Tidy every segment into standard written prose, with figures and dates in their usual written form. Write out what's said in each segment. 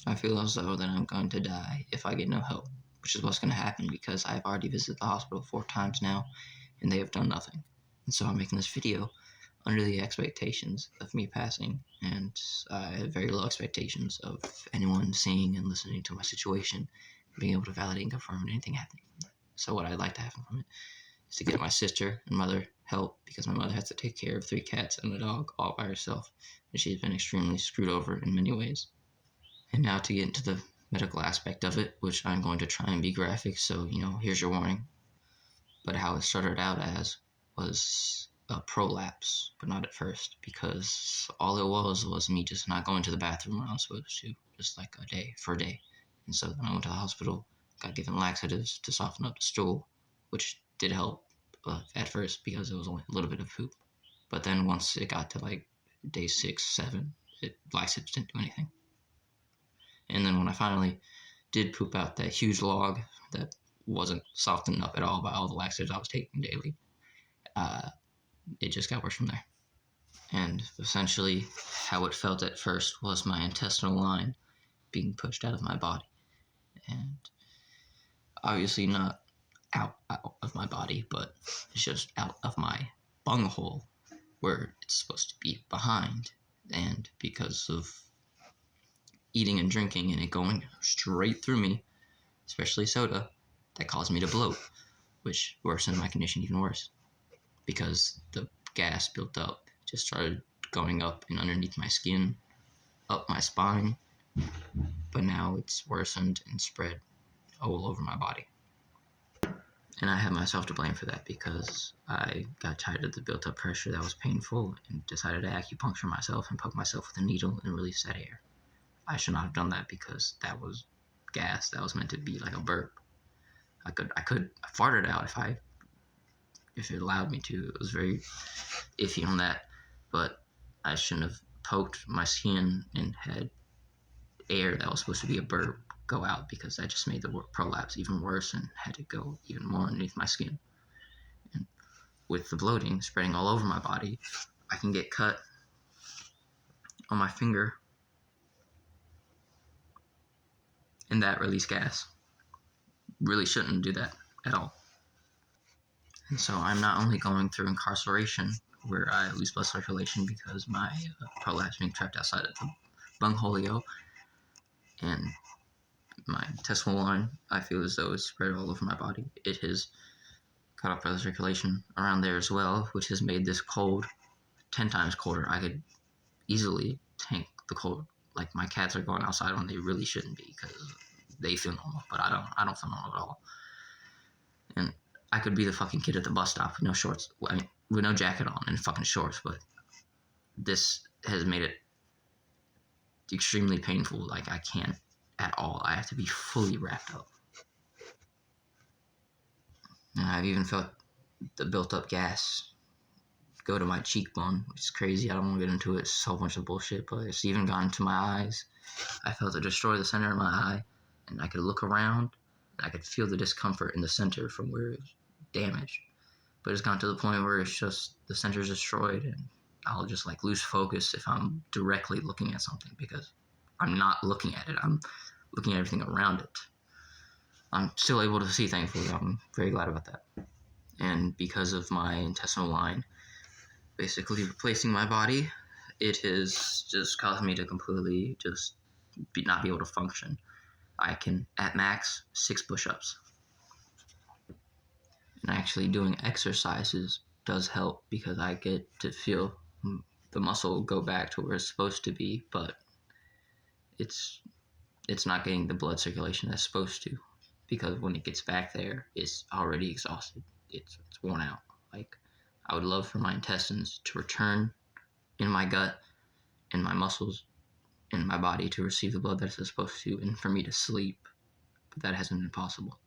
I feel as though that I'm going to die if I get no help, which is what's going to happen because I've already visited the hospital 4 times now, and they have done nothing. And so I'm making this video under the expectations of me passing, and I have very low expectations of anyone seeing and listening to my situation, being able to validate and confirm anything happening from that. So what I'd like to happen from it is to get my sister and mother help, because my mother has to take care of 3 cats and a dog all by herself, and she's been extremely screwed over in many ways. And now to get into the medical aspect of it, which I'm going to try and be graphic, so, here's your warning. But how it started out as was a prolapse, but not at first, because all it was me just not going to the bathroom when I was supposed to, just like for a day. And so then I went to the hospital, got given laxatives to soften up the stool, which did help at first because it was only a little bit of poop. But then once it got to like day 6, 7, laxatives didn't do anything. And then when I finally did poop out that huge log that wasn't softened up at all by all the laxatives I was taking daily, it just got worse from there. And essentially, how it felt at first was my intestinal line being pushed out of my body. And obviously not out of my body, but it's just out of my bunghole where it's supposed to be behind. And because of eating and drinking and it going straight through me, especially soda, that caused me to bloat, which worsened my condition even worse because the gas built up, just started going up and underneath my skin, up my spine, but now it's worsened and spread all over my body. And I have myself to blame for that because I got tired of the built up pressure that was painful and decided to acupuncture myself and poke myself with a needle and release that air. I should not have done that because that was gas that was meant to be like a burp. I could fart it out if it allowed me to. It was very iffy on that, but I shouldn't have poked my skin and had air that was supposed to be a burp go out, because that just made the prolapse even worse and had to go even more underneath my skin. And with the bloating spreading all over my body, I can get cut on my finger, and that release gas. Really shouldn't do that at all. And so I'm not only going through incarceration where I lose blood circulation because my prolapse being trapped outside of the bungholio, and my intestinal line, I feel as though it's spread all over my body. It has cut off blood circulation around there as well, which has made this cold 10 times colder. I could easily tank the cold. Like, my cats are going outside when they really shouldn't be because they feel normal, but I don't feel normal at all. And I could be the fucking kid at the bus stop with no shorts, with no jacket on and fucking shorts, but this has made it extremely painful. Like, I can't at all. I have to be fully wrapped up. And I've even felt the built up gas go to my cheekbone, which is crazy. I don't want to get into it. It's so much of bullshit, but it's even gone to my eyes. I felt it destroy the center of my eye, and I could look around, and I could feel the discomfort in the center from where it was damaged. But it's gone to the point where it's just the center's destroyed, and I'll just lose focus if I'm directly looking at something, because I'm not looking at it. I'm looking at everything around it. I'm still able to see, thankfully. I'm very glad about that. And because of my intestinal line basically replacing my body, it has just caused me to completely just not be able to function. I can, at max, 6 push-ups. And actually doing exercises does help because I get to feel the muscle go back to where it's supposed to be, but it's not getting the blood circulation that's supposed to, because when it gets back there, it's already exhausted. It's worn out. I would love for my intestines to return in my gut and my muscles in my body to receive the blood that it's supposed to, and for me to sleep, but that hasn't been possible.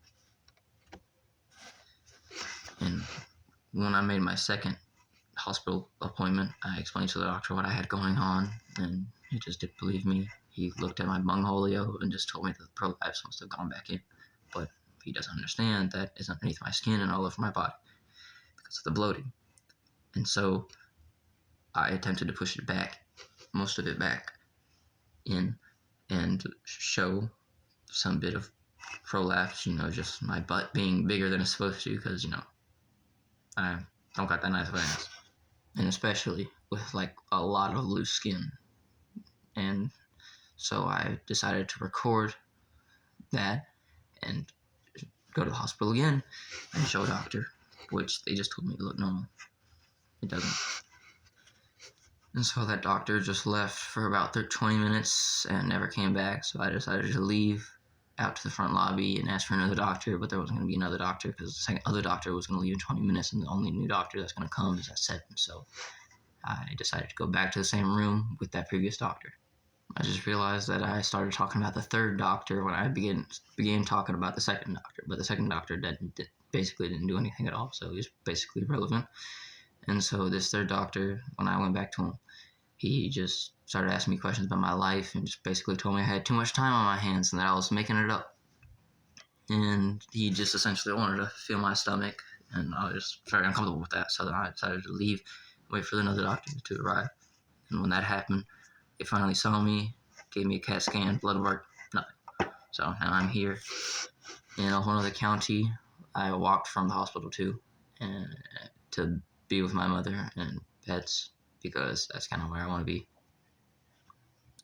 And when I made my second hospital appointment, I explained to the doctor what I had going on, and he just didn't believe me. He looked at my bungholio and just told me that the prolapse must have gone back in, but he doesn't understand that it's underneath my skin and all over my body because of the bloating. And so I attempted to push it back, most of it back in, and show some bit of prolapse, just my butt being bigger than it's supposed to, because, I don't got that nice of an ass. And especially with like a lot of loose skin. And so I decided to record that and go to the hospital again and show a doctor, which they just told me to look normal. It doesn't. And so that doctor just left for about 20 minutes and never came back, so I decided to leave out to the front lobby and ask for another doctor, but there wasn't going to be another doctor because the other doctor was going to leave in 20 minutes, and the only new doctor that's going to come is at 7. So I decided to go back to the same room with that previous doctor. I just realized that I started talking about the third doctor when I began talking about the second doctor, but the second doctor basically didn't do anything at all, so he was basically irrelevant. And so this third doctor, when I went back to him, he just started asking me questions about my life and just basically told me I had too much time on my hands and that I was making it up. And he just essentially wanted to feel my stomach, and I was just very uncomfortable with that, so then I decided to leave, wait for another doctor to arrive. And when that happened, they finally saw me, gave me a CAT scan, blood work, nothing. So now I'm here in a whole other county. I walked from the hospital to be with my mother and pets, because that's kind of where I want to be.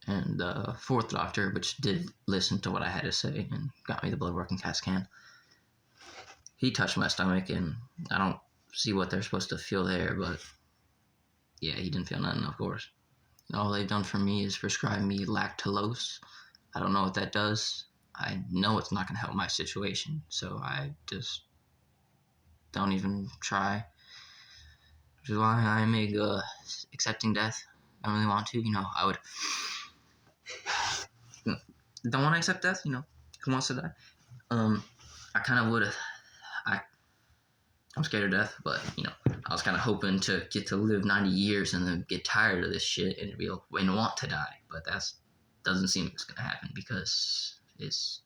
And the fourth doctor, which did listen to what I had to say and got me the blood work and CAT scan, he touched my stomach, and I don't see what they're supposed to feel there, but yeah, he didn't feel nothing, of course. All they've done for me is prescribe me lactulose. I don't know what that does. I know it's not going to help my situation, so I just don't even try. Which is why I make accepting death. I don't really want to. I would. Don't want to accept death. Who wants to die? I kind of would. I'm scared of death, but I was kind of hoping to get to live 90 years and then get tired of this shit and want to die. But that doesn't seem it's gonna happen, because this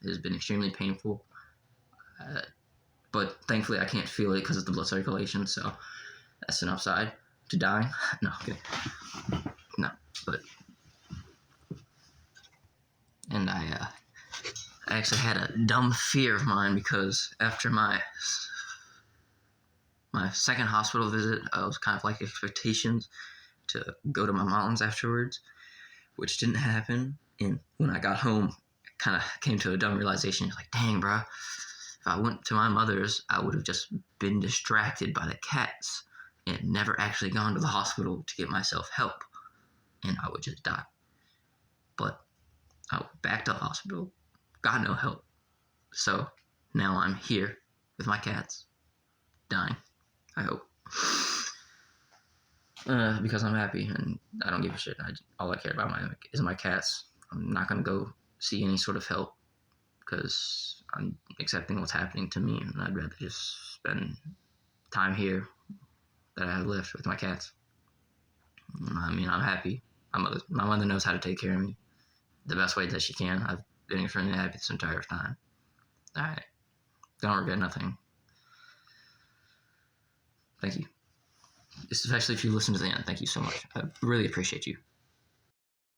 has been extremely painful. But thankfully, I can't feel it because of the blood circulation, so that's an upside to dying. No, okay. No, but and I actually had a dumb fear of mine, because after my second hospital visit, I was kind of like expectations to go to my mom's afterwards, which didn't happen. And when I got home, I kind of came to a dumb realization. Like, dang, bro, if I went to my mother's, I would have just been distracted by the cats and never actually gone to the hospital to get myself help, and I would just die. But I went back to the hospital, got no help. So now I'm here with my cats, dying, I hope. Because I'm happy and I don't give a shit. All I care about is my cats. I'm not going to go see any sort of help, because I'm accepting what's happening to me, and I'd rather just spend time here that I have left with my cats. I mean, I'm happy. My mother knows how to take care of me the best way that she can. I've been extremely happy this entire time. I don't regret nothing. Thank you. Especially if you listen to the end. Thank you so much. I really appreciate you.